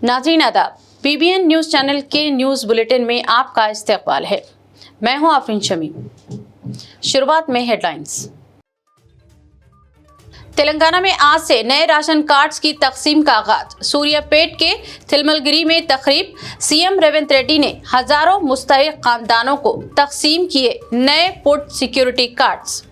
नाज़रीन आदाब, PBN news channel के न्यूज़ बुलेटिन में आपका इस्तकबाल है। मैं हूं आफरीन शमी। शुरुआत में हेडलाइंस। तेलंगाना में आज से नए राशन कार्ड्स की तकसीम का आगाज। सूर्यापेट के थिलमलगिरी में तकरीब। सीएम रेवंत रेड्डी ने हजारों मुस्तहिक खानदानों को तकसीम किए नए फूड सिक्योरिटी कार्ड्स।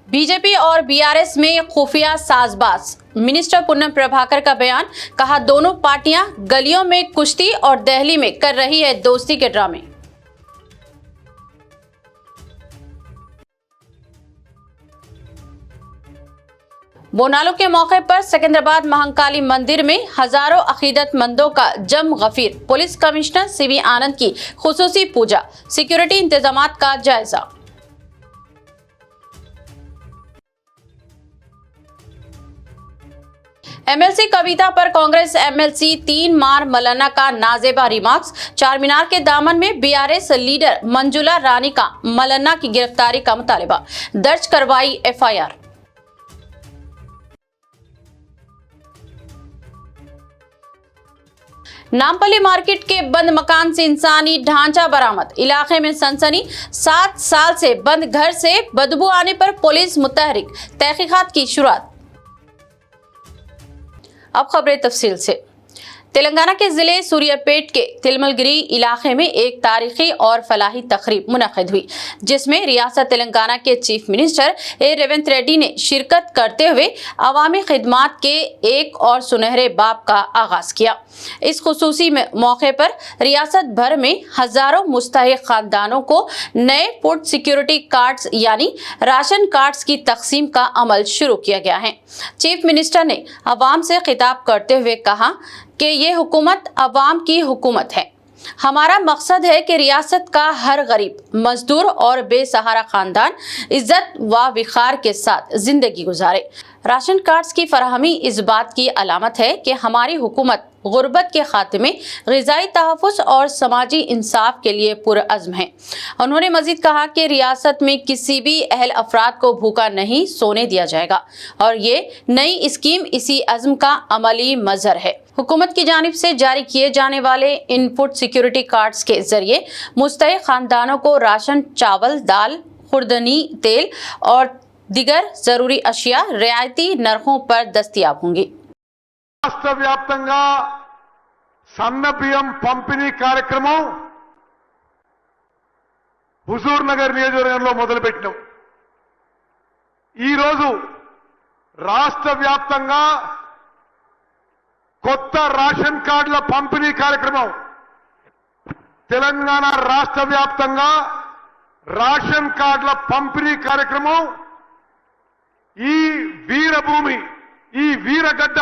बीजेपी और बीआरएस में खुफिया साजबाज। मिनिस्टर पूनम प्रभाकर का बयान, कहा दोनों पार्टियां गलियों में कुश्ती और दिल्ली में कर रही है दोस्ती के ड्रामे। बोनालो के मौके पर सिकंदराबाद महाकाली मंदिर में हजारों अकीदतमंदों का जम गफीर। पुलिस कमिश्नर सीवी आनंद की खुसूसी पूजा। सिक्योरिटी इंतजामात का जायजा। एमएलसी कविता पर कांग्रेस एमएलसी 3 मार मौलाना का नाजेबा रिमार्क्स। चारमीनार के दामन में बीआरएस लीडर मंजुला रानी का मौलाना की गिरफ्तारी का मुतालिबा। दर्ज करवाई एफआईआर। नामपल्ली मार्केट के बंद मकान से इंसानी ढांचा बरामद। इलाके में सनसनी। 7 साल से बंद घर से बदबू आने पर पुलिस मुतहरिक। तहकीकात की शुरुआत। अब खबरें तफसील से। तेलंगाना के जिले सूर्यापेट के तिलमलगिरी इलाके में एक तारीखी और फलाही तकरीब मुनक़िद हुई, जिसमें रियासत तेलंगाना के चीफ मिनिस्टर रेवंत रेड्डी ने शिरकत करते हुए अवामी खिदमात के एक और सुनहरे बाब का आगाज किया। इस खुसूसी मौके पर रियासत भर में हजारों मुस्तहिक खानदानों को नए फूड सिक्योरिटी कार्ड्स यानी राशन कार्ड्स की तकसीम का अमल शुरू किया गया है। चीफ मिनिस्टर ने अवाम से खिताब करते हुए कहा कि ये हुकूमत अवाम की हुकूमत है। हमारा मकसद है कि रियासत का हर गरीब, मजदूर और बेसहारा खानदान इज्जत व विखार के साथ जिंदगी गुजारे। राशन कार्ड्स की फराहमी इस बात की अलामत है कि हमारी हुकूमत गुर्बत के खात्मे, ग़िज़ाई तहफ़्फ़ुज़ और समाजी इंसाफ के लिए पुरअज़्म है। उन्होंने मज़ीद कहा कि रियासत में किसी भी अहल अफराद को भूखा नहीं सोने दिया जाएगा और ये नई स्कीम इसी अज़्म का अमली मज़हर है। हुकूमत की जानिब से जारी किए जाने वाले इन फूड सिक्योरिटी कार्ड्स के जरिए मुस्तहिक खानदानों को राशन, चावल, दाल, खुर्दनी तेल और दिगर जरूरी अशिया रियायती नरखों पर दस्तयाब होंगी। రాష్ట్ర వ్యాప్తంగా సన్న బియ్యం పంపిణీ కార్యక్రమం హుజూర్ నగర్ నియోజకవర్గంలో మొదలుపెట్టినాం. ఈరోజు రాష్ట్ర వ్యాప్తంగా కొత్త రేషన్ కార్డుల పంపిణీ కార్యక్రమం, తెలంగాణ రాష్ట్ర వ్యాప్తంగా రేషన్ కార్డుల పంపిణీ కార్యక్రమం ఈ వీరభూమి, ఈ వీరగడ్డ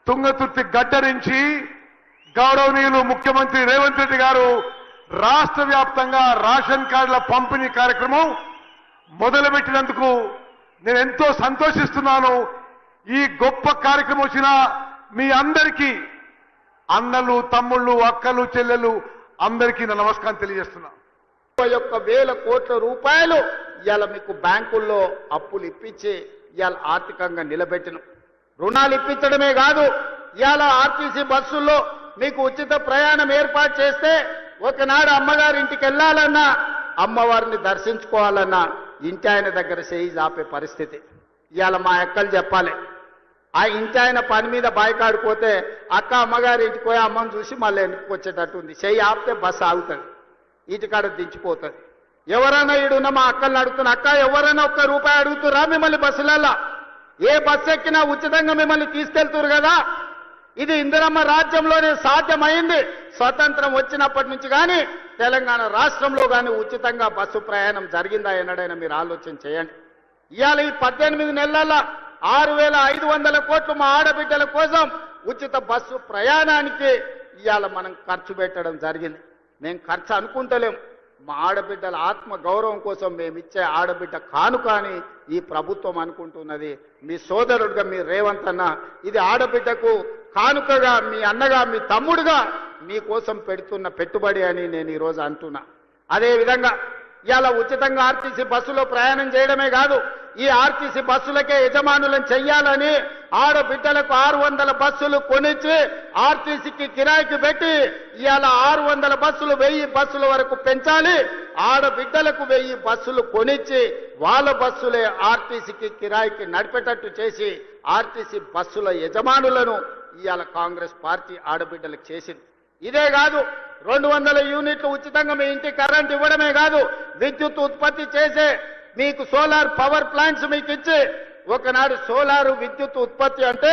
తుంగతుర్తి గడ్డ నుంచి గౌరవనీయులు ముఖ్యమంత్రి రేవంత్ రెడ్డి గారు రాష్ట్ర వ్యాప్తంగా రేషన్ కార్డుల పంపిణీ కార్యక్రమం మొదలుపెట్టినందుకు నేను ఎంతో సంతోషిస్తున్నాను. ఈ గొప్ప కార్యక్రమం వచ్చిన మీ అందరికీ, అన్నలు, తమ్ముళ్ళు, అక్కలు, చెల్లెలు అందరికీ నా నమస్కారం తెలియజేస్తున్నాను. 1,000 కోట్ల రూపాయలు ఇవాళ మీకు బ్యాంకుల్లో అప్పులు ఇప్పించి ఇవాళ ఆర్థికంగా నిలబెట్టిన రుణాలు ఇప్పించడమే కాదు, ఇవాళ ఆర్టీసీ బస్సుల్లో మీకు ఉచిత ప్రయాణం ఏర్పాటు చేస్తే ఒకనాడు అమ్మగారి ఇంటికి వెళ్ళాలన్నా, అమ్మవారిని దర్శించుకోవాలన్నా ఇంటి ఆయన దగ్గర చేయి ఆపే పరిస్థితి. ఇవాళ మా అక్కలు చెప్పాలి, ఆ ఇంటి ఆయన పని మీద బాయికాడిపోతే అక్క అమ్మగారి ఇంటికి పోయి అమ్మని చూసి మళ్ళీ వెనక్కి వచ్చేటట్టు ఉంది. చేయి ఆపితే బస్సు ఆగుతుంది, ఇంటికాడ దించిపోతుంది. ఎవరైనా ఈడున్న మా అక్కల్ని అడుగుతున్నా, అక్క ఎవరైనా ఒక్క రూపాయి అడుగుతురా మిమ్మల్ని బస్సులల్లా? ఏ బస్సు ఎక్కినా ఉచితంగా మిమ్మల్ని తీసుకెళ్తురు కదా. ఇది ఇందిరమ్మ రాజ్యంలోనే సాధ్యమైంది. స్వతంత్రం వచ్చినప్పటి నుంచి కానీ తెలంగాణ రాష్ట్రంలో కానీ ఉచితంగా బస్సు ప్రయాణం జరిగిందా ఎన్నడైనా మీరు ఆలోచన చేయండి. ఇవాళ ఈ 18 నెలల 6,500 కోట్లు మా ఆడబిడ్డల కోసం ఉచిత బస్సు ప్రయాణానికి ఇవాళ మనం ఖర్చు పెట్టడం జరిగింది. మేము ఖర్చు అనుకుంటలేం, మా ఆడబిడ్డల ఆత్మ గౌరవం కోసం మేము ఇచ్చే ఆడబిడ్డ కానుక అని ఈ ప్రభుత్వం అనుకుంటున్నది. మీ సోదరుడిగా మీ రేవంత్ అన్న ఇది ఆడబిడ్డకు కానుకగా, మీ అన్నగా, మీ తమ్ముడుగా మీకోసం పెడుతున్న పెట్టుబడి అని నేను ఈరోజు అంటున్నా. అదేవిధంగా ఇలా ఉచితంగా ఆర్టీసీ బస్సులో ప్రయాణం చేయడమే కాదు, ఈ ఆర్టీసీ బస్సులకే యజమానులను చెయ్యాలని ఆడబిడ్డలకు 600 బస్సులు కొనిచ్చి ఆర్టీసీకి కిరాయికి పెట్టి ఇవాళ 600 బస్సులు 1000 బస్సుల వరకు పెంచాలి. ఆడబిడ్డలకు 1000 బస్సులు కొనిచ్చి వాళ్ళ బస్సులే ఆర్టీసీకి కిరాయికి నడిపేటట్టు చేసి ఆర్టీసీ బస్సుల యజమానులను ఇవాళ కాంగ్రెస్ పార్టీ ఆడబిడ్డలకు చేసింది. ఇదే కాదు, 200 యూనిట్లు ఉచితంగా మీ ఇంటికి కరెంట్ ఇవ్వడమే కాదు, విద్యుత్ ఉత్పత్తి చేసే మీకు సోలార్ పవర్ ప్లాంట్స్ మీకు ఇచ్చి, ఒకనాడు సోలారు విద్యుత్ ఉత్పత్తి అంటే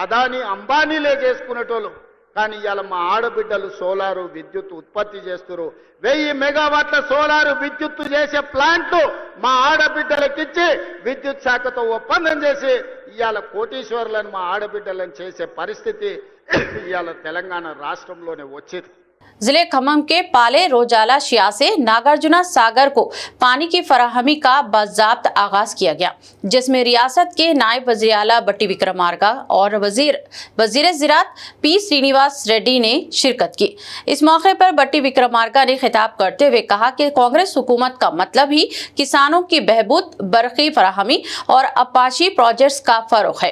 అదాని అంబానీలే చేసుకునేటోళ్ళు, కానీ ఇవాళ మా ఆడబిడ్డలు సోలారు విద్యుత్ ఉత్పత్తి చేస్తున్నారు. 1000 మెగావాట్ల సోలారు విద్యుత్ చేసే ప్లాంట్ మా ఆడబిడ్డలకిచ్చి విద్యుత్ శాఖతో ఒప్పందం చేసి ఇవాళ కోటీశ్వరులను మా ఆడబిడ్డలను చేసే పరిస్థితి ఇవాళ తెలంగాణ రాష్ట్రంలోనే వచ్చింది. जिले खम्मम के पाले रोजाला शिया से नागार्जुना सागर को पानी की फराहमी का बाज़ाब्त आगाज किया गया, जिसमें रियासत के नायब वज़ीर आला बट्टी विक्रमार्का और वज़ीर ज़राअत पी श्रीनिवास रेड्डी ने शिरकत की। इस मौके पर बट्टी विक्रमार्का ने खिताब करते हुए कहा कि कांग्रेस हुकूमत का मतलब ही किसानों की बहबूद, बरक़ी फराहमी और अपाची प्रोजेक्ट्स का फरोग़ है।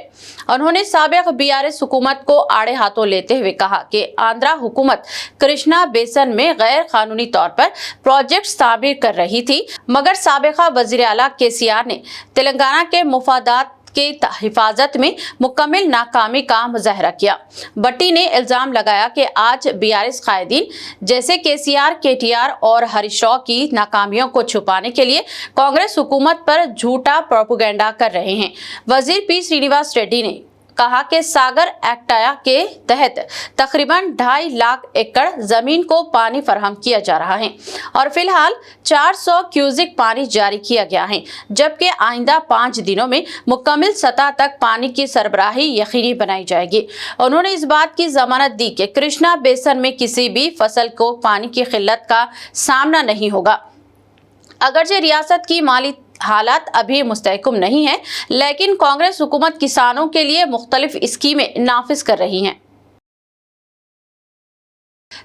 उन्होंने साबिक़ BRS हुकूमत को आड़े हाथों लेते हुए कहा कि आंध्रा हुकूमत कृष्णा बेसन में गैर कानूनी तौर पर प्रोजेक्ट तामीर कर रही थी, मगर साबिका वज़ीर आला KCR ने तेलंगाना के मुफादात के हिफाजत में मुकम्मल नाकामी का मुजाहरा किया। बट्टी ने इल्जाम लगाया कि आज BRS कायदीन जैसे KCR, KTR और हरीश राव की नाकामियों को छुपाने के लिए कांग्रेस हुकूमत पर झूठा प्रोपेगेंडा कर रहे हैं। वज़ीर P श्रीनिवास रेड्डी ने कहा कि सागर एक्टाया के तहत तकरीबन 2.5 लाख एकड़ जमीन को पानी फराहम किया जा रहा है और फिलहाल 400 क्यूसिक पानी जारी किया गया है, जबकि आइंदा 5 दिनों में मुकम्मल सतह तक पानी की सरबराही यकीनी बनाई जाएगी। उन्होंने इस बात की जमानत दी कि कृष्णा बेसन में किसी भी फसल को पानी की किल्लत का सामना नहीं होगा। अगरचे रियासत की माली हालात अभी मुस्तहकम नहीं है, लेकिन कांग्रेस हुकूमत किसानों के लिए मुख्तलिफ स्कीमें नाफिज कर रही हैं।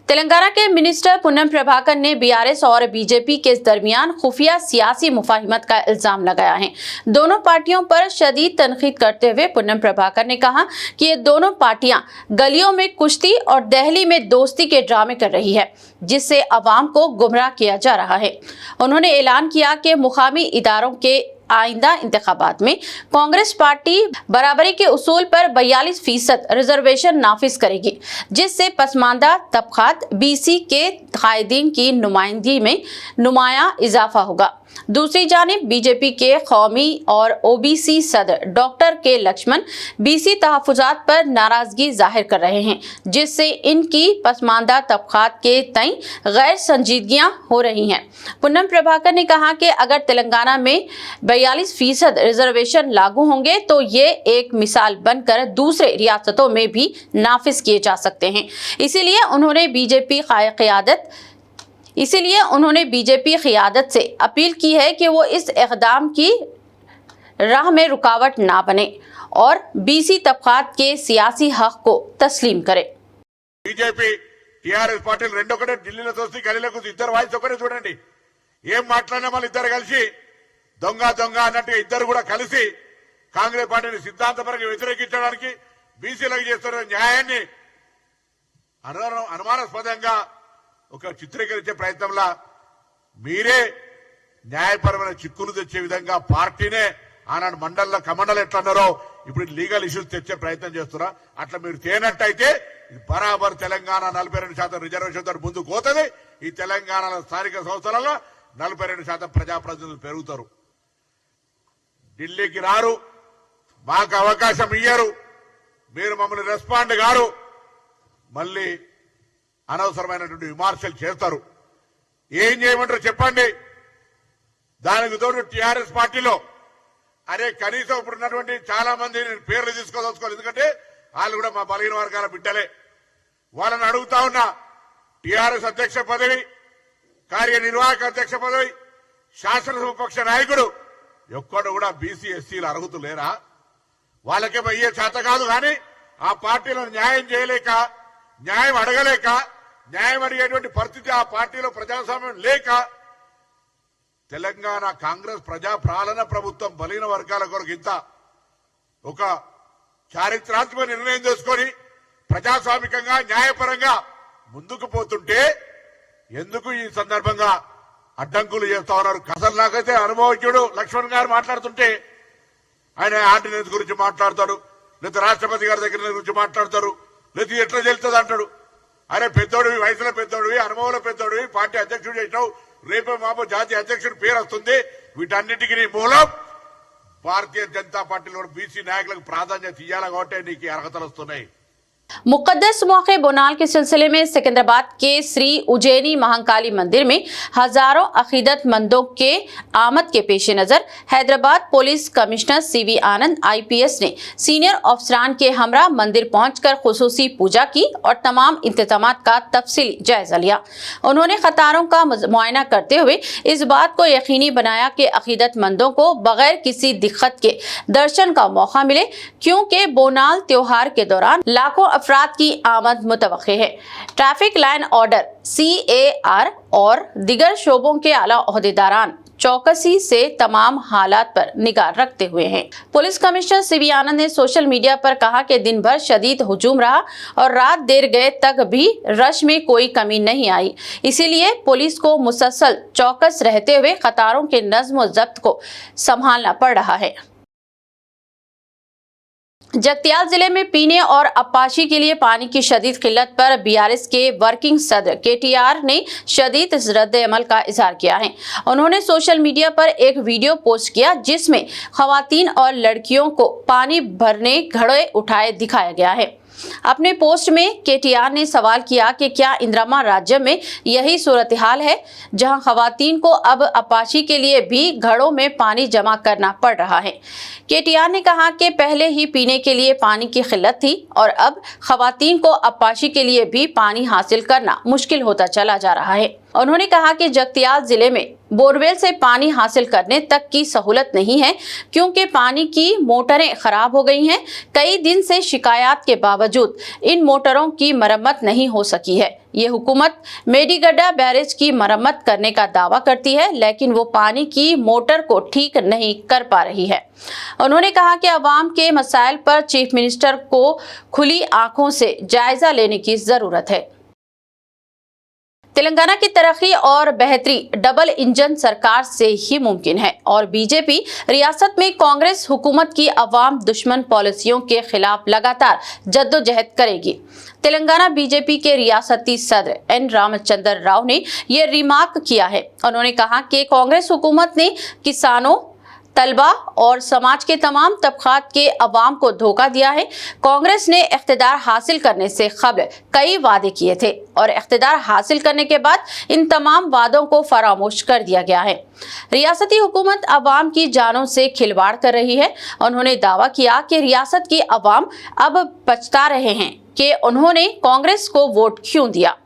तेलंगाना के मिनिस्टर पुन्नम प्रभाकर ने BRS और BJP के दरमियान खुफिया सियासी मुफाहिमत का इल्जाम लगाया है। दोनों पार्टियों पर शदीद तनकीद करते हुए पुन्नम प्रभाकर ने कहा कि ये दोनों पार्टियां गलियों में कुश्ती और दिल्ली में दोस्ती के ड्रामे कर रही है, जिससे अवाम को गुमराह किया जा रहा है। उन्होंने ऐलान किया कि मुकामी इदारों के आइंदा इंतखाबात में कांग्रेस पार्टी बराबरी के उसूल पर 42% रिजर्वेशन नाफिज करेगी, जिससे पसमानदा तबकात BC के कायदीन की नुमाइंदगी में नुमाया इजाफा होगा। दूसरी जानिब BJP के कौमी और OBC सदर डॉक्टर के लक्ष्मण BC तहफ़्फ़ुज़ात पर नाराजगी जाहिर कर रहे हैं, जिससे इनकी पसमानदा तबकात के तय गैर संजीदगियां हो रही हैं। पुन्नम प्रभाकर ने कहा कि अगर तेलंगाना में 42% रिजर्वेशन लागू होंगे तो ये एक मिसाल बनकर दूसरे रियासतों में भी नाफिज किए जा सकते हैं। इसीलिए उन्होंने बीजेपी क़यादत से अपील की है कि वो इस इक़दाम की राह में रुकावट ना बने और BC तबकात के सियासी हक को तस्लीम करे। बीजेपी TRS పార్టీలు రెండొకటే ఢిల్లీలో తోసి గలీలో కూర్చొని ఇద్దరు వాయిస్ ఒకటే చూడండి. ఏం మాట్లాడినా మళ్ళీ ఇద్దరు కలిసి దొంగ దొంగ అన్నట్టుగా ఇద్దరు కూడా కలిసి కాంగ్రెస్ పార్టీని సిద్ధాంతపరంగా వ్యతిరేకించడానికి బీసీలకు చేస్తున్న న్యాయాన్ని అనుమానాస్పదంగా ఒక చిత్రీకరించే ప్రయత్నంలో మీరే న్యాయపరమైన చిక్కులు తెచ్చే విధంగా పార్టీనే ఆనాడు మండల్లో కమండలు ఎట్లా అన్నారో ఇప్పుడు లీగల్ ఇష్యూస్ తెచ్చే ప్రయత్నం చేస్తున్నా. అట్లా మీరు తేనట్టయితే ఇది బరాబర్ తెలంగాణ 42% రిజర్వేషన్ తో ముందుకు పోతుంది. ఈ తెలంగాణలో స్థానిక సంస్థలలో 42% ప్రజాప్రతినిధులు పెరుగుతారు. ఢిల్లీకి రారు, మాకు అవకాశం ఇయ్యరు, మీరు మమ్మల్ని రెస్పాండ్ గారు, మళ్ళీ అనవసరమైనటువంటి విమర్శలు చేస్తారు. ఏం చేయమంటారు చెప్పండి. దానికి తోడు TRS పార్టీలో అరే కనీసం ఇప్పుడున్నటువంటి చాలా మంది పేర్లు తీసుకోదలుచుకోవాలి, ఎందుకంటే వాళ్ళు కూడా మా బలహీన వర్గాల బిడ్డలే. వాళ్ళని అడుగుతా ఉన్నా, TRS అధ్యక్ష పదవి, కార్యనిర్వాహక అధ్యక్ష పదవి, శాసనసభాపక్ష నాయకుడు ఎక్కడు కూడా BC SCలు అర్హులు లేరా? వాళ్ళకే అయ్యే చేత కాదు, కానీ ఆ పార్టీలో న్యాయం చేయలేక, న్యాయం అడగలేక, న్యాయం అడిగేటువంటి పరిస్థితి ఆ పార్టీలో ప్రజాస్వామ్యం లేక తెలంగాణ కాంగ్రెస్ ప్రజా పాలన ప్రభుత్వం బలహీన వర్గాల కొరకు ఇంత ఒక చారిత్రాత్మక నిర్ణయం తీసుకొని ప్రజాస్వామికంగా న్యాయపరంగా ముందుకు పోతుంటే ఎందుకు ఈ సందర్భంగా అడ్డంకులు చేస్తా ఉన్నారు? అసలు నాకైతే అనుభవజ్ఞుడు లక్ష్మణ్ గారు మాట్లాడుతుంటే ఆయన ఆర్డినెన్స్ గురించి మాట్లాడతాడు, లేదా రాష్ట్రపతి గారి దగ్గర గురించి మాట్లాడతారు, లేదా ఎట్లా చెల్తుంది అంటాడు. అరే పెద్దోడివి, వయసులో పెద్దోడివి, అనుభవంలో పెద్దోడివి, పార్టీ అధ్యక్షుడు చేసినావు, రేపే మాపో జాతీయ అధ్యక్షుడి పేరు వస్తుంది. వీటన్నిటికీ మూలం భారతీయ జనతా పార్టీలో బీసీ నాయకులకు ప్రాధాన్యత ఇవ్వాలి కాబట్టి నీకు అర్హతలు వస్తున్నాయి. मुकद्दस मौके बोनाल के सिलसिले में सिकंदराबाद के श्री उज्जैनी महाकाली मंदिर में हजारों अकीदतमंदों के आमद के पेश नजर हैदराबाद पुलिस कमिश्नर सीवी आनंद IPS ने सीनियर अफसरान के हमरा मंदिर पहुंचकर खुसूसी पूजा की और तमाम इंतजामात का तफसीली जायजा लिया। उन्होंने कतारों का मुआयना करते हुए इस बात को यकीनी बनाया कि अकीदतमंदों को बगैर किसी दिक्कत के दर्शन का मौका मिले, क्योंकि बोनाल त्योहार के दौरान लाखों अफराद की आमद मुतवक्के है। ट्रैफिक लाइन ऑर्डर CAR और दिगर शोबों के आला ओहदेदारान चौकसी से तमाम हालात पर निगाह रखते हुए हैं। पुलिस कमिश्नर सीवी आनंद ने सोशल मीडिया पर कहा कि दिन भर शदीद हुजूम रहा और रात देर गए तक भी रश में कोई कमी नहीं आई, इसीलिए पुलिस को मुसलसल चौकस रहते हुए कतारों के नज्म व जब्त को संभालना पड़ रहा है। जगतियाल जिले में पीने और अपाशी के लिए पानी की शदीद किल्लत पर BRS के वर्किंग सदर KTR ने शदीद रद्द अमल का इजहार किया है। उन्होंने सोशल मीडिया पर एक वीडियो पोस्ट किया जिसमें खवातीन और लड़कियों को पानी भरने घड़े उठाए दिखाया गया है। अपने पोस्ट में KTR ने सवाल किया कि क्या इंदिरा राज्य में यही सूरत हाल है जहां खवातीन को अब अपाशी के लिए भी घड़ों में पानी जमा करना पड़ रहा है। KTR ने कहा कि पहले ही पीने के लिए पानी की किल्लत थी और अब खवातीन को अपाशी के लिए भी पानी हासिल करना मुश्किल होता चला जा रहा है। उन्होंने कहा कि जगतियाल जिले में बोरवेल से पानी हासिल करने तक की सहूलत नहीं है, क्योंकि पानी की मोटरें खराब हो गई हैं। कई दिन से शिकायत के बावजूद इन मोटरों की मरम्मत नहीं हो सकी है। ये हुकूमत मेडीगड्डा बैरेज की मरम्मत करने का दावा करती है, लेकिन वो पानी की मोटर को ठीक नहीं कर पा रही है। उन्होंने कहा कि अवाम के मसाइल पर चीफ मिनिस्टर को खुली आंखों से जायजा लेने की जरूरत है। तेलंगाना की तरक्की और बेहतरी डबल इंजन सरकार से ही मुमकिन है और बीजेपी रियासत में कांग्रेस हुकूमत की अवाम दुश्मन पॉलिसियों के खिलाफ लगातार जद्दोजहद करेगी। तेलंगाना बीजेपी के रियासती सदर N रामचंद्र राव ने यह रिमार्क किया है। उन्होंने कहा कि कांग्रेस हुकूमत ने किसानों, तलबा और समाज के तमाम तबकात के अवाम को धोखा दिया है। कांग्रेस ने इख्तिदार हासिल करने से कबल कई वादे किए थे और इख्तिदार हासिल करने के बाद इन तमाम वादों को फरामोश कर दिया गया है। रियासती हुकूमत अवाम की जानों से खिलवाड़ कर रही है। उन्होंने दावा किया कि रियासत की अवाम अब पछता रहे हैं कि उन्होंने कांग्रेस को वोट क्यों दिया।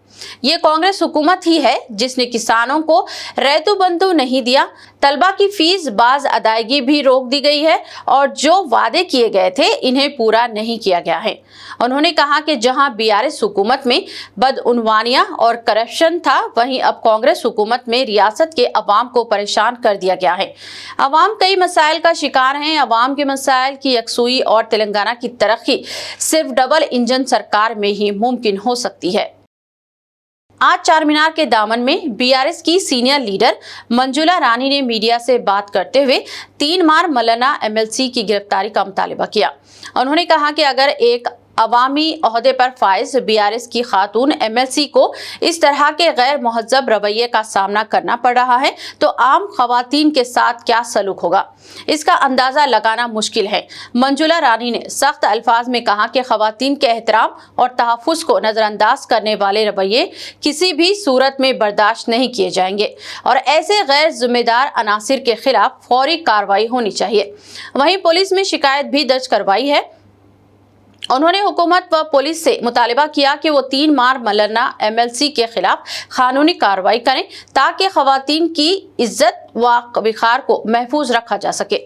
ये कांग्रेस हुकूमत ही है जिसने किसानों को रैतु बंधु नहीं दिया, तलबा की फीस बाज अदायगी भी रोक दी गई है और जो वादे किए गए थे इन्हें पूरा नहीं किया गया है। उन्होंने कहा कि जहां BRS हुकूमत में बदउनवानियां और करप्शन था, वहीं अब कांग्रेस हुकूमत में रियासत के अवाम को परेशान कर दिया गया है। अवाम कई मसाइल का शिकार हैं। अवाम के मसाइल की यकसुई और तेलंगाना की तरक्की सिर्फ डबल इंजन सरकार में ही मुमकिन हो सकती है। आज चार मीनार के दामन में BRS की सीनियर लीडर मंजुला रानी ने मीडिया से बात करते हुए 3 मार मौलाना MLC की गिरफ्तारी का मुतालबा किया। उन्होंने कहा कि अगर एक अवामी ओहदे पर फाइज BRS की खातून MLC को इस तरह के गैर मुहज्जब रवैये का सामना करना पड़ रहा है तो आम खवातीन के साथ क्या सलूक होगा, इसका अंदाजा लगाना मुश्किल है। मंजुला रानी ने सख्त अल्फाज में कहा कि खवातीन के एहतराम और तहफ़्फ़ुज़ को नज़रअंदाज करने वाले रवैये किसी भी सूरत में बर्दाश्त नहीं किए जाएंगे और ऐसे गैर जिम्मेदार अनासिर के खिलाफ फौरी कार्रवाई होनी चाहिए। वहीं पुलिस में शिकायत भी दर्ज करवाई है। उन्होंने हुकूमत व पुलिस से मुतालिबा किया कि वो 3 मार मौलाना MLC के खिलाफ कानूनी कार्रवाई करें ताकि खवातीन की इज्जत व वक़ार को महफूज रखा जा सके।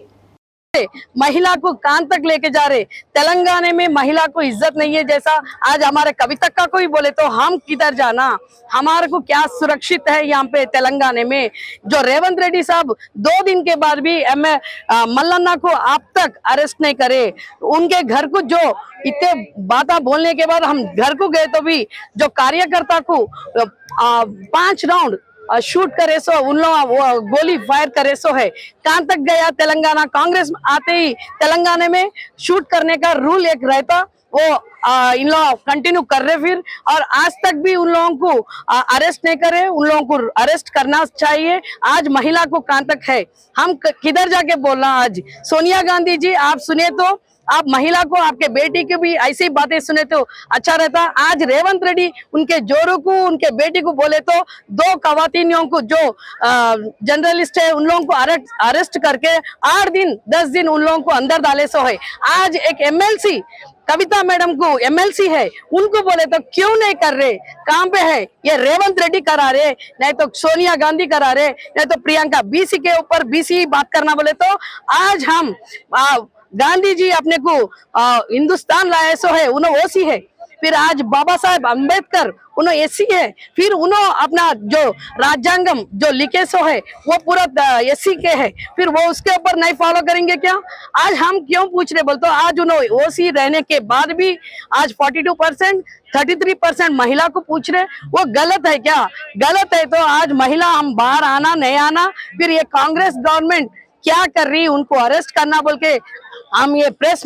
महिला को कान तक लेके जा रहे। तेलंगाना में महिला को इज्जत नहीं है, जैसा आज हमारे कविता को ही बोले तो हम किधर जाना, हमारे को क्या सुरक्षित है यहाँ पे तेलंगाना में। जो रेवंत रेड्डी साहब 2 दिन के बाद भी मल्लन्ना को अब तक अरेस्ट नहीं करे। उनके घर को जो इतने बातें बोलने के बाद हम घर को गए तो भी जो कार्यकर्ता को 5 राउंड शूट करे सो उन लोग गोली फायर करे सो है। कहां तक गया तेलंगाना? कांग्रेस आते ही तेलंगाना में शूट करने का रूल एक रहता, वो इन लोग कंटिन्यू कर रहे फिर, और आज तक भी उन लोगों को अरेस्ट नहीं करे। उन लोगों को अरेस्ट करना चाहिए। आज महिला को कहां तक है, हम किधर जाके बोलना? आज सोनिया गांधी जी आप सुने तो आप महिला को, आपके बेटी की भी ऐसी बातें सुने तो अच्छा रहता। आज रेवंत रेड्डी उनके जोरों को, उनके बेटी को बोले तो 2 खवातीनियों को जो जर्नलिस्ट है उन लोगों को अरेस्ट करके 8 दिन 10 दिन उन लोगों को अंदर डाले सो है। आज एक MLC कविता मैडम को MLC है, उनको बोले तो क्यों नहीं कर रहे? कहाँ पे है? ये रेवंत रेड्डी करा रहे, नहीं तो सोनिया गांधी करा रहे, नहीं तो प्रियंका। BC के ऊपर BC बात करना बोले तो आज हम गांधी जी अपने को हिंदुस्तान लाए सो है, उन्होंने ओसी है। फिर आज बाबा साहेब अम्बेडकर उन्होंने एसी है। फिर उन्होंने अपना जो राज्यांगम जो लिखे सो है वो पूरा एसी के है, फिर वो उसके ऊपर नहीं फॉलो करेंगे क्या? आज हम क्यों पूछ रहे बोलते? आज उन्होंने ओसी रहने के बाद भी आज 42% 33% महिला को पूछ रहे, वो गलत है क्या? गलत है तो आज महिला हम बाहर आना नहीं आना, फिर ये कांग्रेस गवर्नमेंट क्या कर रही है उनको अरेस्ट करना बोल के हम ये प्रेस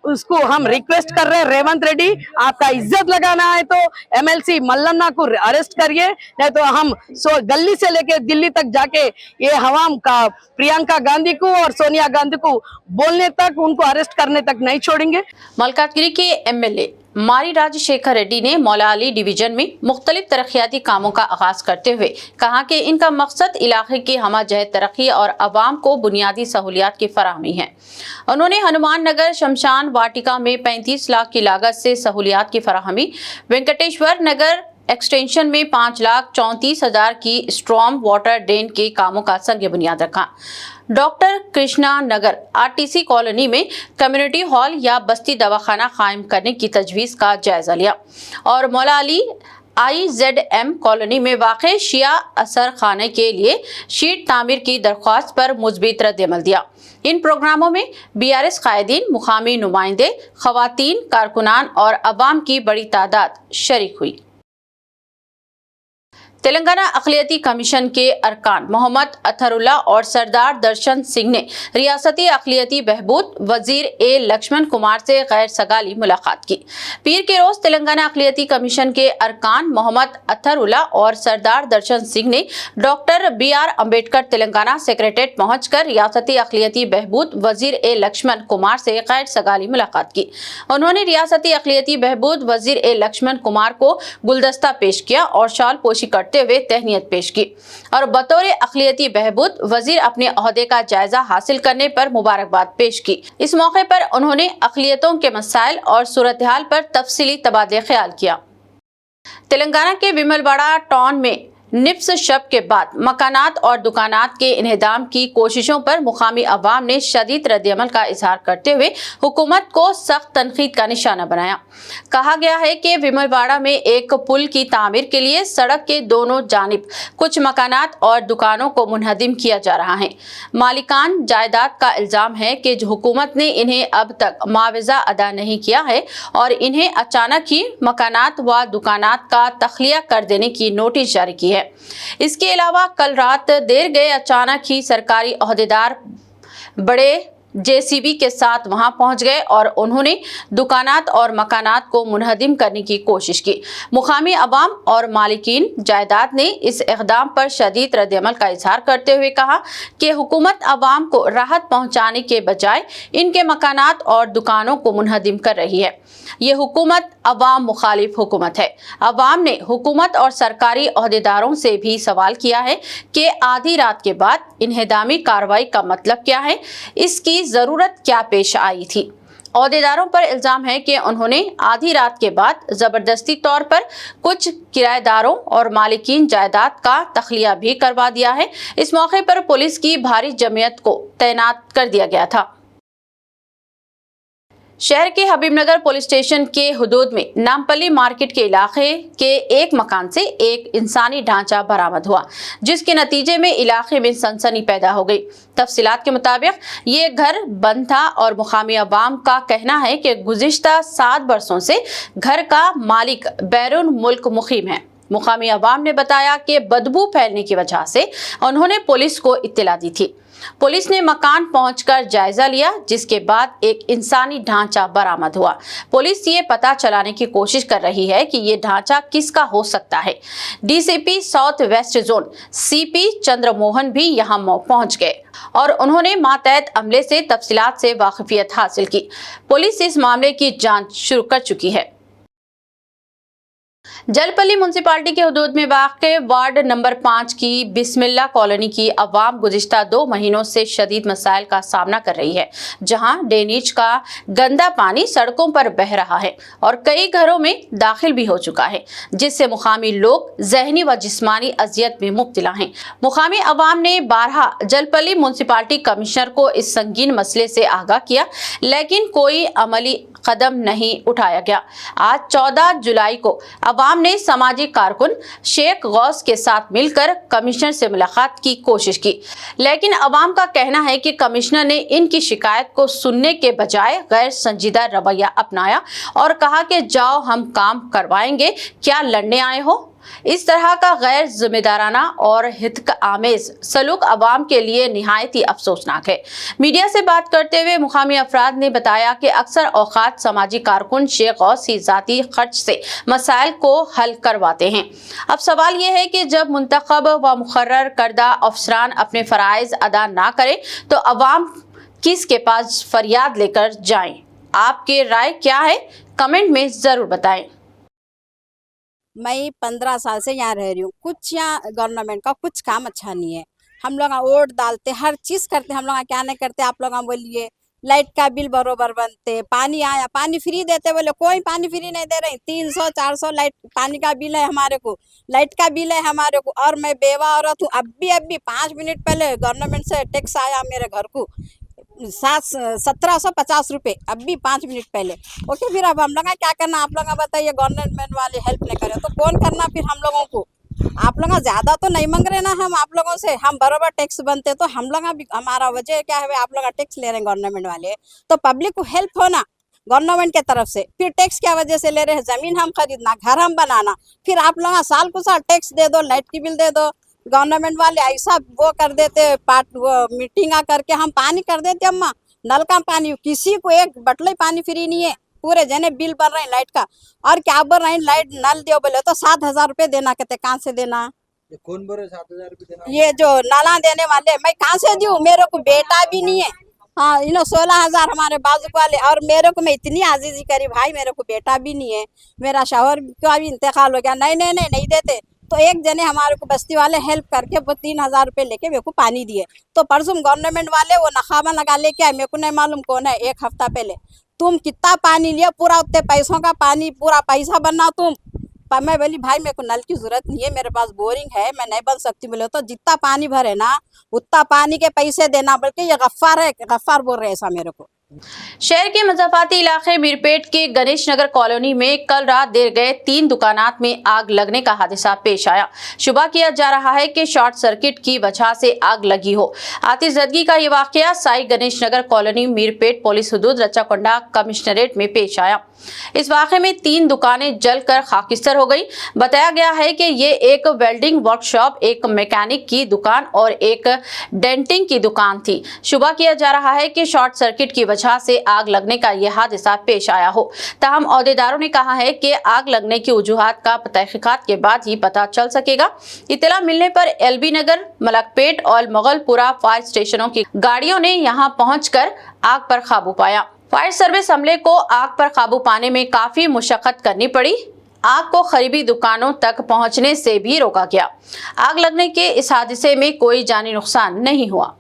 उसको हम रिक्वेस्ट कर रहे हैं। रेवंत रेड्डी आपका इज्जत लगाना है तो MLC मल्लन्ना को अरेस्ट करिए, नहीं तो हम गली से लेके दिल्ली तक जाके ये हवाम का प्रियंका गांधी को और सोनिया गांधी को बोलने तक, उनको अरेस्ट करने तक नहीं छोड़ेंगे। मलकाजगिरी के MLA मारी राजशेखर रेड्डी ने मौला अली डिवीजन में मुख्तलिफ तरक्याती कामों का आगाज करते हुए कहा कि इनका मकसद इलाके की हमजहत तरक्की और अवाम को बुनियादी सहूलियात की फराहमी है। उन्होंने हनुमान नगर शमशान वाटिका में 35 लाख की लागत से सहूलियात की फराहमी, वेंकटेश्वर नगर एक्सटेंशन में 5,34,000 की स्ट्रॉम वाटर ड्रेन के कामों का संग बुनियाद रखा। Doctor Krishna Nagar RTC colony में कम्युनिटी हॉल या बस्ती दवाखाना कायम करने की तजवीज़ का जायजा लिया और मौला अली IZM कॉलोनी में वाक़े शिया असर खाने के लिए शीट तामीर की दरख्वास्त पर मुस्बित रद्द-ए-अमल दिया। इन प्रोग्रामों में BRS कायदीन, मुकामी नुमाइंदे, खवातीन, कारकुनान और अवाम की बड़ी तादाद शरीक हुई। तेलंगाना अक़लियती कमीशन के अरकान मोहम्मद अतहरुल्लाह और सरदार दर्शन सिंह ने रियासती अक़लियती बहबूद वजीर A लक्ष्मण कुमार से गैर सगाली मुलाकात की। पीर के रोज तेलंगाना अक़लियती कमीशन के अरकान मोहम्मद अतहरुल्लाह और सरदार दर्शन सिंह ने doctor BR Ambedkar Telangana secretariat पहुंचकर रियासती अक़लियती बहबूद वजीर A लक्ष्मण कुमार से गैर सगाली मुलाकात की। उन्होंने रियासती अक़लियती बहबूद वजीर A लक्ष्मण कुमार को गुलदस्ता पेश किया और शाल पोशी करते हुए तहनीत पेश की और बतौर अक़लियती बहबूद वजीर अपने ओहदे का जायजा हासिल करने पर मुबारकबाद पेश की। इस मौके पर उन्होंने अक़लियतों के मसाइल और सूरत हाल पर तफसीली तबादले ख्याल किया। तेलंगाना के विमलवाड़ा टाउन में निफ्स शब के बाद मकानात और दुकानात के इन्हदाम की कोशिशों पर मुकामी अवाम ने शदीद रद्द-ए-अमल का इजहार करते हुए हुकूमत को सख्त तनकीद का निशाना बनाया। कहा गया है कि विमलवाड़ा में एक पुल की तामीर के लिए सड़क के दोनों जानिब कुछ मकानात और दुकानों को मुनहदिम किया जा रहा है। मालिकान जायदाद का इल्जाम है कि हुकूमत ने इन्हें अब तक मुआवजा अदा नहीं किया है और इन्हें अचानक ही मकानात व दुकानात का तखलिया कर देने की नोटिस जारी की है। इसके अलावा कल रात देर गए अचानक ही सरकारी ओहदेदार बड़े JCB के साथ वहां पहुंच गए और उन्होंने दुकानात और मकानात को मुनहदिम करने की कोशिश की। मुकामी अवाम और मालिकीन जायदाद ने इस इक़दाम पर शदीद रद्द-ए-अमल का इजहार करते हुए कहा कि हुकूमत अवाम को राहत पहुंचाने के बजाय इनके मकानात और दुकानों को मुनहदिम कर रही है। ये हुकूमत अवाम मुखालिफ हुकूमत है। अवाम ने हुकूमत और सरकारी ओहदेदारों से भी सवाल किया है कि आधी रात के बाद इन्हेदामी कार्रवाई का मतलब क्या है, इसकी जरूरत क्या पेश आई थी अहदेदारों पर इल्जाम है कि उन्होंने आधी रात के बाद जबरदस्ती तौर पर कुछ किराएदारों और मालिकीन जायदाद का तखलिया भी करवा दिया है। इस मौके पर पुलिस की भारी जमीयत को तैनात कर दिया गया था। शहर के हबीबनगर पुलिस स्टेशन के हुदूद में नामपल्ली मार्केट के इलाके के एक मकान से एक इंसानी ढांचा बरामद हुआ, जिसके नतीजे में इलाके में सनसनी पैदा हो गई। तफसीलात के मुताबिक ये घर बंद था और मुकामी अवाम का कहना है कि गुज़िश्ता 7 बरसों से घर का मालिक बैरून मुल्क मुकीम है। मुकामी अवाम ने बताया कि बदबू फैलने की वजह से उन्होंने पुलिस को इत्तला दी थी। पुलिस ने मकान पहुंचकर जायजा लिया, जिसके बाद एक इंसानी ढांचा बरामद हुआ। पुलिस ये पता चलाने की कोशिश कर रही है कि ये ढांचा किसका हो सकता है। DCP south west zone CP Chandramohan भी यहां पहुंच गए और उन्होंने मातहत अमले से तफसीलात से वाकिफियत हासिल की। पुलिस इस मामले की जांच शुरू कर चुकी है। जलपल्ली म्युनिसिपालिटी के हुदूद में वाक़े वार्ड नंबर 5 की बिस्मिल्ला कॉलोनी की अवाम गुज़िश्ता 2 महीनों से शदीद मसाइल का सामना कर रही है, जहां ड्रेनेज का गंदा पानी सड़कों पर बह रहा है और कई घरों में दाखिल भी हो चुका है, जिससे मुकामी लोग ज़हनी व जिस्मानी अजियत में मुब्तला हैं। मुकामी अवाम ने बारहा जलपल्ली म्युनिसिपालिटी कमिश्नर को इस संगीन मसले से आगाह किया, लेकिन कोई अमली कदम नहीं उठाया गया। आज 14 जुलाई को अवाम ने समाजी कारकुन शेख गौस के साथ मिलकर कमिश्नर से मुलाकात की कोशिश की, लेकिन अवाम का कहना है कि कमिश्नर ने इनकी शिकायत को सुनने के बजाय गैर संजीदा रवैया अपनाया और कहा कि जाओ हम काम करवाएंगे, क्या लड़ने आए हो। इस तरह का गैर जिम्मेदाराना और हितक आमेज सलूक अवाम के लिए निहायत ही अफसोसनाक है। मीडिया से बात करते हुए मुकामी अफराद ने बताया कि अक्सर औकात समाजी कारकुन शेख गौस ही जाती खर्च से मसाइल को हल करवाते हैं। अब सवाल यह है कि जब मुंतखब व मुकर्रर करदा अफसरान अपने फ़राइज़ अदा ना करें तो अवाम किसके पास फरियाद लेकर जाएं। आपकी राय क्या है, कमेंट में ज़रूर बताएं। मैं 15 साल से यहाँ रह रही हूँ। कुछ यहाँ गवर्नमेंट का कुछ काम अच्छा नहीं है। हम लोग वोट डालते, हर चीज़ करते, हम लोग क्या नहीं करते। आप लोग बोलिए लाइट का बिल बरोबर बनते, पानी आया, पानी फ्री देते, बोले कोई पानी फ्री नहीं दे रहे। 300-400 लाइट पानी का बिल है हमारे को, लाइट का बिल है हमारे को। और मैं बेवा औरत हूँ। अभी 5 मिनट पहले गवर्नमेंट से टैक्स आया मेरे घर को 1750 रुपये, अभी 5 मिनट पहले। ओके, फिर अब हम लोग क्या करना, आप लोग बताइए। गवर्नमेंट वाले हेल्प नहीं करें तो कौन करना फिर हम लोगों को। आप लोग ज़्यादा तो नहीं मांग रहे ना हम आप लोगों से, हम बराबर टैक्स बनते तो हम लोग भी, हमारा वजह क्या है, आप लोग टैक्स ले रहे हैं गवर्नमेंट वाले, तो पब्लिक को हेल्प होना गवर्नमेंट के तरफ से। फिर टैक्स क्या वजह से ले रहे हैं, ज़मीन हम खरीदना, घर हम बनाना, फिर आप लोग साल को साल टैक्स दे दो, लाइट की बिल दे दो। गवर्नमेंट वाले ऐसा वो कर देते, वो मीटिंग करके हम पानी कर देते। अम्मा नल का पानी, किसी को एक बटले पानी फ्री नहीं है। पूरे जने बिल भर रहे हैं लाइट का, और क्या बोल रहे हैं लाइट नल दो बोले तो 7000 रुपये देना कहते। कहाँ से देना, ये कौन बोल रहे 7000 रुपये देना? ये जो नाला देने वाले, मैं कहाँ से दूँ, मेरे को बेटा भी नहीं है। हाँ, 16,000 हमारे बाजू वाले, और मेरे को मैं इतनी आजीजी करी भाई, मेरे को बेटा भी नहीं है, मेरा शौहर का भी इंतकाल हो गया। नहीं देते। तो एक जने हमारे को बस्ती वाले हेल्प करके वो 3000 रुपये लेके मेरे को पानी दिए। तो परसों गवर्नमेंट वाले वो नखाबा लगा लेके आए, मेरे को नहीं मालूम कौन है। 1 हफ्ता पहले तुम कितना पानी लिया, पूरा उतने पैसों का पानी, पूरा पैसा बनना तुम। पर मैं बोली भाई मेरे को नल की जरूरत नहीं है, मेरे पास बोरिंग है, मैं नहीं बन सकती। बोले तो जितना पानी भरे ना उतना पानी के पैसे देना, बल्कि ये गफ्फार है, गफ्फार बोल रहे ऐसा मेरे को। शहर के मज़ाफ़ाती इलाके मीरपेट के गणेश नगर कॉलोनी में कल रात देर गए 3 दुकानात में आग लगने का हादसा पेश आया। शुबा किया जा रहा है कि शॉर्ट सर्किट की वजह से आग लगी हो। आतिशज़दगी का ये वाक़या Sai Ganesh Nagar colony Meerpet police हुदूद रचाकोंडा commissionerate में पेश आया। इस वाक़े में 3 दुकानें जलकर खाकिस्तर हो गई। बताया गया है कि ये एक वेल्डिंग वर्कशॉप, एक मैकेनिक की दुकान और एक डेंटिंग की दुकान थी। शुबा किया जा रहा है कि शॉर्ट सर्किट की वजह से आग लगने का यह हादसा पेश आया हो। ताहम अहदेदारों ने कहा है कि आग लगने की वजूहात का तहकीकात के बाद ही पता चल सकेगा। इत्तला मिलने पर एलबी नगर, मलकपेट और मुगलपुरा फायर स्टेशनों की गाड़ियों ने यहां पहुंचकर आग पर काबू पाया। फायर सर्विस अमले को आग पर काबू पाने में काफी मुशक्कत करनी पड़ी। आग को करीबी दुकानों तक पहुंचने से भी रोका गया। आग लगने के इस हादसे में कोई जानी नुकसान नहीं हुआ।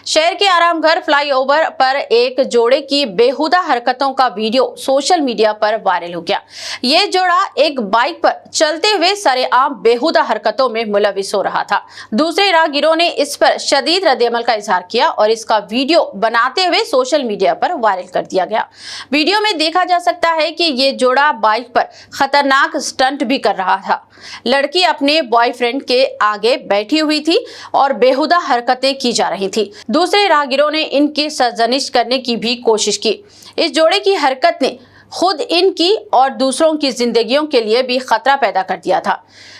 शहर के आरामघर फ्लाईओवर पर एक जोड़े की बेहुदा हरकतों का वीडियो सोशल मीडिया पर वायरल हो गया। ये जोड़ा एक बाइक पर चलते हुए सरेआम बेहुदा हरकतों में मुलविस हो रहा था। दूसरे राहगीरों ने इस पर शदीद रद्द-ए-अमल का इजहार किया और इसका वीडियो बनाते हुए सोशल मीडिया पर वायरल कर दिया गया। वीडियो में देखा जा सकता है कि ये जोड़ा बाइक पर खतरनाक स्टंट भी कर रहा था। लड़की अपने बॉयफ्रेंड के आगे बैठी हुई थी और बेहुदा हरकतें की जा रही थी। दूसरे राहगीरों ने इनकी सरजनिश करने की भी कोशिश की। इस जोड़े की हरकत ने खुद इनकी और दूसरों की जिंदगियों के लिए भी खतरा पैदा कर दिया था।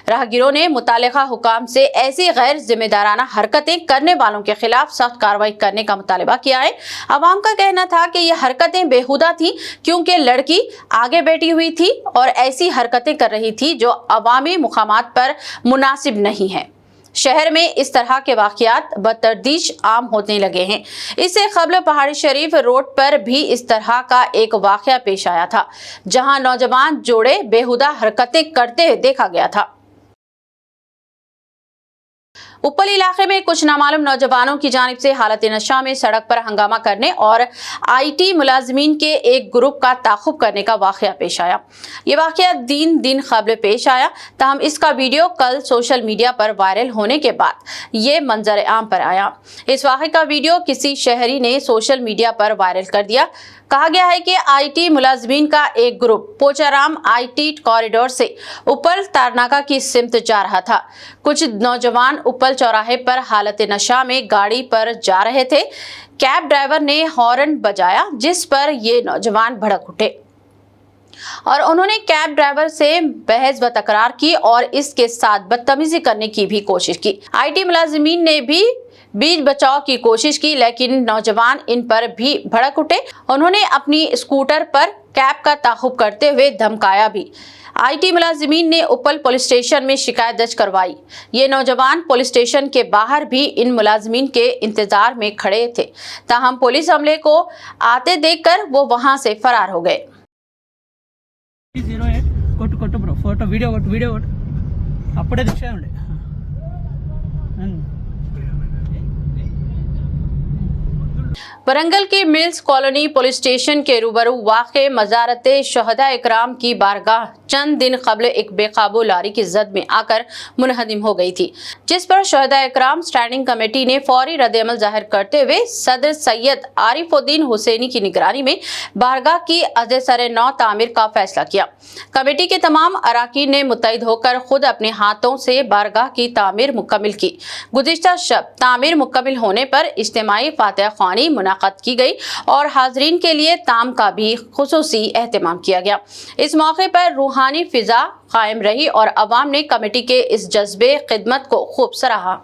राहगीरों ने मुतालिका हुकाम से ऐसी गैर जिम्मेदाराना हरकतें करने वालों के खिलाफ सख्त कार्रवाई करने का मुतालबा किया है। अवाम का कहना था कि ये हरकतें बेहुदा थी क्योंकि लड़की आगे बैठी हुई थी और ऐसी हरकतें कर रही थी जो अवामी मुकामात पर मुनासिब नहीं है। शहर में इस तरह के वाक़यात बतदरीज आम होने लगे हैं। इससे कबल पहाड़ी शरीफ रोड पर भी इस तरह का एक वाक़या पेश आया था, जहां नौजवान जोड़े बेहुदा हरकतें करते हुए देखा गया था। उपल इलाके में कुछ नामालूम नौजवानों की जानिब से हालत नशा में सड़क पर हंगामा करने और IT मुलाजमीन के एक ग्रुप का ताक़ुब करने का वाक़या पेश आया। ये वाक़या दिन क़ब्ल पेश आया, ताहम इसका वीडियो कल सोशल मीडिया पर वायरल होने के बाद ये मंजर आम पर आया। इस वाक़े का वीडियो किसी शहरी ने सोशल मीडिया पर वायरल कर दिया। कहा गया है कि IT मुलाजमीन का एक ग्रुप पोचाराम IT कॉरिडोर से उपल तारनाका की सिमत जा रहा था। कुछ नौजवान उपल चौराहे पर हालत नशा में गाड़ी पर जा रहे थे। कैब ड्राइवर ने हॉर्न बजाया, जिस पर ये नौजवान भड़क उठे और उन्होंने कैब ड्राइवर से बहस व तकरार की और इसके साथ बदतमीजी करने की भी कोशिश की। IT मुलाजमीन ने भी बीच बचाव की कोशिश की, लेकिन नौजवान इन पर भी भड़क उठे। उन्होंने अपनी स्कूटर पर कैब का ताक़ुब करते हुए धमकाया भी। IT मुलाजिमीन ने उपल पुलिस स्टेशन में शिकायत दर्ज करवाई। ये नौजवान पुलिस स्टेशन के बाहर भी इन मुलाजिमीन के इंतजार में खड़े थे, ताहम पुलिस अमले को आते देखकर वो वहां से फरार हो गए। फोटो वीडियो అప్పుడే దిక్షాయండి वरंगल के मिल्स कॉलोनी पुलिस स्टेशन के रूबरू वाक़े मज़ारत शहदा इकराम की बारगाह चंद दिन कबल एक बेकाबू लारी की जद में आकर मुनहदिम हो गई थी, जिस पर शहदा इकराम स्टैंडिंग कमेटी ने फौरी रद्द-ए-अमल जाहिर करते हुए सदर सैयद आरिफुद्दीन हुसैनी की निगरानी में बारगाह की अज़-ए-सर-ए-नौ तामीर का फैसला किया। कमेटी के तमाम अराकीन ने मुत्तहिद होकर खुद अपने हाथों से बारगाह की तामीर मुकम्मिल की। गुज़िश्ता शब तामीर मुकम्मिल होने पर इज्तिमाई फातिहा ख्वानी मुनाक़द की गई और हाज़रीन के लिए ताम का भी खुसूसी एहतमाम किया गया। इस मौके पर रूहानी फिजा कायम रही और अवाम ने कमेटी के इस जज्बे खिदमत को खूब सराहा।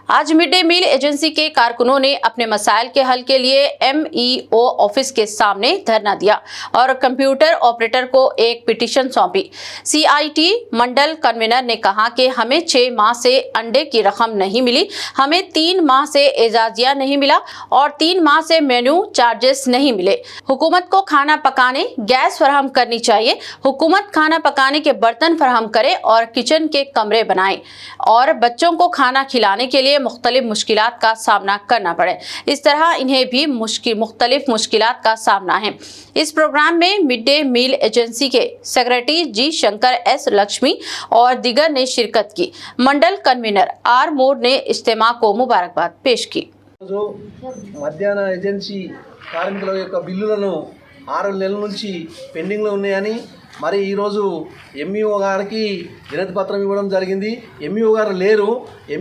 आज मिड डे मील एजेंसी के कारकुनों ने अपने मसाइल के हल के लिए MEO ऑफिस के सामने धरना दिया और कंप्यूटर ऑपरेटर को एक पिटीशन सौंपी। CIT मंडल कन्वीनर ने कहा कि हमें 6 माह से अंडे की रकम नहीं मिली, हमें 3 माह से एजाजिया नहीं मिला और 3 माह से मेन्यू चार्जेस नहीं मिले। हुकूमत को खाना पकाने गैस फराहम करनी चाहिए। हुकूमत खाना पकाने के बर्तन फराहम करे और किचन के कमरे बनाए और बच्चों को खाना खिलाने के लिए मुख्तलिफ मुश्किलात का सामना करना पड़े। इस तरह इन्हें भी मुख्तलिफ मुश्किलात का सामना है। इस प्रोग्राम में मिड डे मील एजेंसी के secretary G Shankar S Lakshmi और दीगर ने शिरकत की। मंडल कन्वीनर R मोड ने इज्तिमा को मुबारकबाद पेश की। మధ్యాహ్న ఏజెన్సీ కార్మికుల యొక్క బిల్లులను 6 నెలల నుంచి పెండింగ్లో ఉన్నాయని మరి ఈరోజు MEO గారికి వినతి పత్రం ఇవ్వడం జరిగింది. MEO గారు లేరు.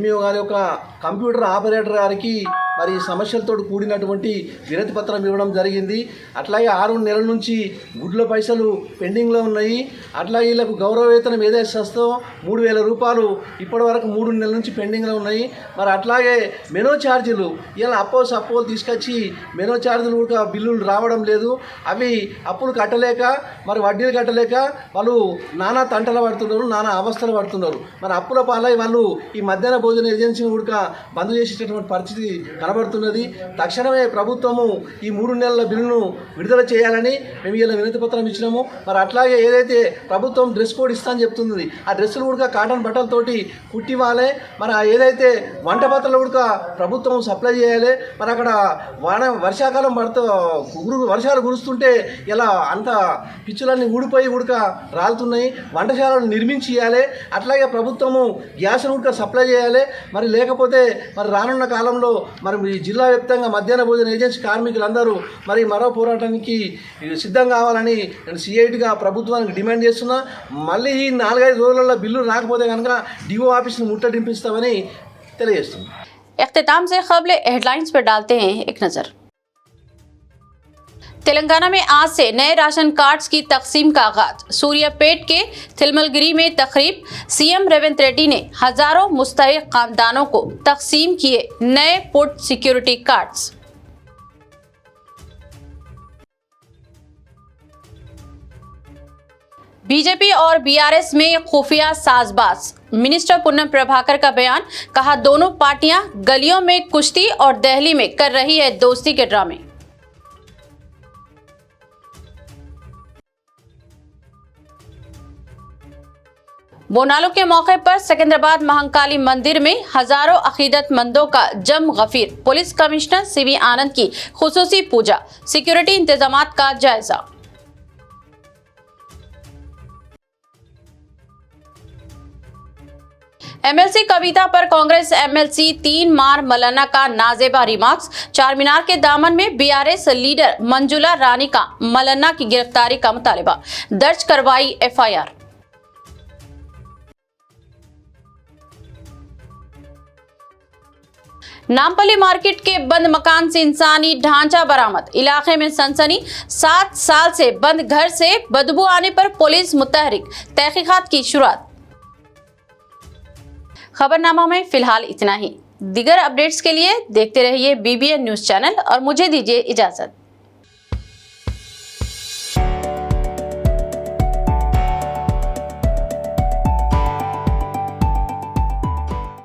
MEO గారి యొక్క కంప్యూటర్ ఆపరేటర్ గారికి మరి సమస్యలతో కూడినటువంటి వినతి పత్రం ఇవ్వడం జరిగింది. అట్లాగే 6 నెలల నుంచి గుడ్ల పైసలు పెండింగ్లో ఉన్నాయి. అట్లాగే వీళ్ళకు గౌరవ వేతనం ఏదైతే వస్తుందో 3000 రూపాయలు ఇప్పటి వరకు 3 నెలల నుంచి పెండింగ్లో ఉన్నాయి. మరి అట్లాగే మెనో ఛార్జీలు ఇలా అప్పులు తీసుకొచ్చి మెనో ఛార్జీలు కూడా బిల్లులు రావడం లేదు. అవి అప్పులు కట్టలేక మరి వడ్డీలు కట్టలేక వాళ్ళు నానా తంటలు పడుతున్నారు, నానా అవస్థలు పడుతున్నారు. మరి అప్పుల పాలై వాళ్ళు ఈ మధ్యాహ్న భోజన ఏజెన్సీని కూడా బంద్ చేసేటటువంటి పరిస్థితి కనబడుతున్నది. తక్షణమే ప్రభుత్వము ఈ 3 నెలల బిల్లును విడుదల చేయాలని మేము ఇలా వినతి పత్రం ఇచ్చినాము. మరి అట్లాగే ఏదైతే ప్రభుత్వం డ్రెస్ కోడ్ ఇస్తా అని చెప్తుంది, ఆ డ్రెస్సులు కూడా కాటన్ బట్టలతోటి కుట్టివ్వాలి. మరి ఏదైతే వంట పాత్రలు కూడా ప్రభుత్వం సప్లై చేయాలి. మరి అక్కడ వర్షాకాలం వర్షాలు కురుస్తుంటే ఇలా అంత పిచ్చులన్నీ ఊడిపోయి ఉడక రాలుతున్నాయి. వంటశాలను నిర్మించి ఇవ్వాలి. అట్లాగే ప్రభుత్వము గ్యాస్ను కూడా సప్లై చేయాలి. మరి లేకపోతే మరి రానున్న కాలంలో మరి జిల్లా వ్యాప్తంగా మధ్యాహ్న భోజన ఏజెన్సీ కార్మికులందరూ మరి మరో పోరాటానికి సిద్ధం కావాలని నేను సిఐటిగా ప్రభుత్వానికి డిమాండ్ చేస్తున్నా. మళ్ళీ ఈ 4-5 రోజులలో బిల్లు రాకపోతే కనుక డిఓ ఆఫీస్ను ముట్టడింపిస్తామని తెలియజేస్తున్నాం. इख्तिताम से खबरें हेडलाइंस पर डालते हैं एक नजर। तेलंगाना में आज से नए राशन कार्ड्स की तकसीम का आगाज। सूर्यापेट के तिलमलगिरी में तकरीब। सीएम रेवंत रेड्डी ने हजारों मुस्तहिक खानदानों को तकसीम किए नए फूड सिक्योरिटी कार्ड्स। बीजेपी और बीआरएस में खुफिया साजबाज। मिनिस्टर पुन्नम प्रभाकर का बयान, कहा दोनों पार्टियां गलियों में कुश्ती और दिल्ली में कर रही है दोस्ती के ड्रामे। बोनालों के मौके पर सिकंदराबाद महाकाली मंदिर में हजारों अकीदतमंदों का जम गफीर। पुलिस कमिश्नर सीवी आनंद की खुसूसी पूजा। सिक्योरिटी इंतजामात का जायजा। एमएलसी कविता पर कांग्रेस एमएलसी 3 मार मौलाना का नाजेबा रिमार्क्स। चारमीनार के दामन में बीआरएस लीडर मंजुला रानी का मौलाना की गिरफ्तारी का मुतालिबा। दर्ज करवाई एफआईआर। नामपल्ली मार्केट के बंद मकान से इंसानी ढांचा बरामद। इलाके में सनसनी। 7 साल से बंद घर से बदबू आने पर पुलिस मुतहरिक। तहकीकात की शुरुआत। खबरनामा में फिलहाल इतना ही। दीगर अपडेट्स के लिए देखते रहिए बीबीएन न्यूज चैनल और मुझे दीजिए इजाजत।